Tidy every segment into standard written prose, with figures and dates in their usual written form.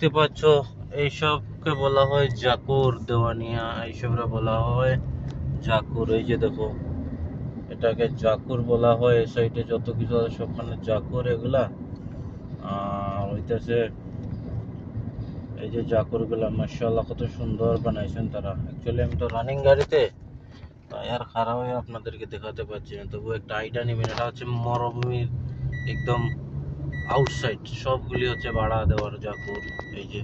দেখতে পাচ্ছ এইসবকে বলা হয় জাকুর, দেওয়ানিয়া এইসবরা বলা হয় জাকুর। এই যে দেখো, এটাকে জাকুর বলা হয়। এই সাইডে যত কিছু আছে সবখানে জাকুর এগুলা। আর হইতেছে এই যে জাকুর গুলা, মাশাআল্লাহ কত সুন্দর বানাইছেন তারা। অ্যাকচুয়ালি আমি তো রানিং গাড়িতে তাই আর খারাপ হয়ে আপনাদেরকে দেখাতে পারছি না, তবু একটা আইডিয়া নেবেন। এটা হচ্ছে মরুভূমির একদম আউটসাইড, সবগুলি হচ্ছে ভাড়া দেওয়ার জাকুর। এই যে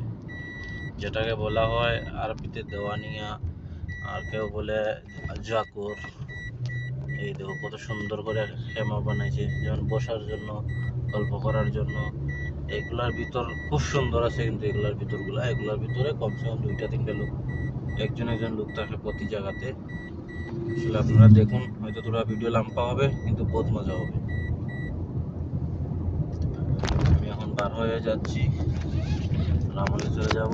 যেটাকে বলা হয় আরবিতে দেওয়ানিয়া, আর কেউ বলে জাকুর। এই দেখো কত সুন্দর করে খেমা বানাইছে, যেমন বসার জন্য, গল্প করার জন্য। এগুলার ভিতর খুব সুন্দর আছে, কিন্তু এগুলার ভিতরে কমসে কম 2-3টা লোক, একজন লোক থাকে প্রতি জায়গাতে। আসলে আপনারা দেখুন, হয়তো তোরা ভিডিও লম্বা হবে কিন্তু বহুত মজা হবে। আমি এখন বার হয়ে যাচ্ছি, রামলে চলে যাব।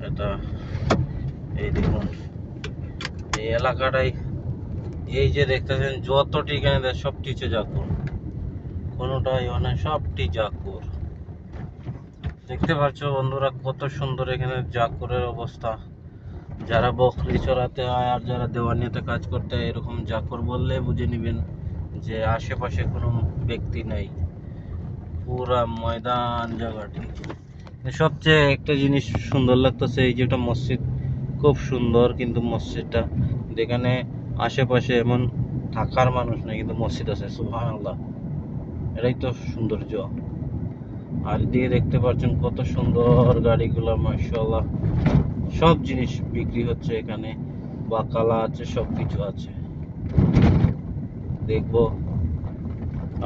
এটা এই দেখুন, এই এলাকাটাই, এই যে দেখতেছেন যতটি এখানে সবটি হচ্ছে জাকুর, কোনোটাই মানে সবটি জাকুর। দেখতে পাচ্ছ বন্ধুরা কত সুন্দর এখানে জাকুরের অবস্থা। যারা বকরি চড়াতে হয় আর যারা দেওয়ানিয়াতে কাজ করতে হয়, এরকম জাকুর বললে বুঝে নেবেন যে আশেপাশে কোনো ব্যক্তি নাই, পুরা ময়দান জায়গাটি। সবচেয়ে একটা জিনিস সুন্দর লাগতেছে, এই যেটা মসজিদ খুব সুন্দর, কিন্তু মসজিদটা যেখানে আশেপাশে এমন থাকার মানুষ নেই কিন্তু মসজিদ আছে, সুবহানাল্লাহ। এটাই তো সৌন্দর্য। আর দিয়ে দেখতে পাচ্ছেন কত সুন্দর গাড়িগুলো, মাশাআল্লাহ। সব জিনিস বিক্রি হচ্ছে এখানে, বাকালা আছে, সবকিছু আছে। দেখবো,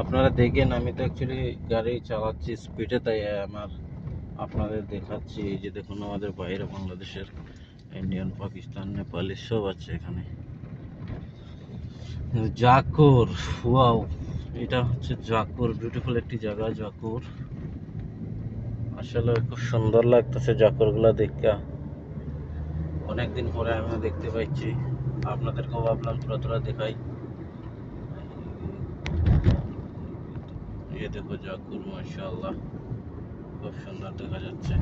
আপনারা দেখেন। আমি তো অ্যাকচুয়ালি গাড়ি চালাচ্ছি স্পিডে, তাই আমার আপনাদের দেখাচ্ছি। এই যে দেখুন, আমাদের বাইরে বাংলাদেশের, ইন্ডিয়ান, পাকিস্তান, নেপালি সব আছে এখানে। জাকুর, ওয়াও, এটা হচ্ছে জাকুর। বিউটিফুল একটি জায়গা জাকুর। আসলে খুব সুন্দর লাগতেছে জাকুর গুলা দেখা। অনেকদিন পরে আমিও দেখতে পাচ্ছি, আপনাদেরকেও ভাবলাম তোরা দেখাই। এই দেখো জাকুর, মাশাআল্লাহ, খুব সুন্দর দেখা যাচ্ছে।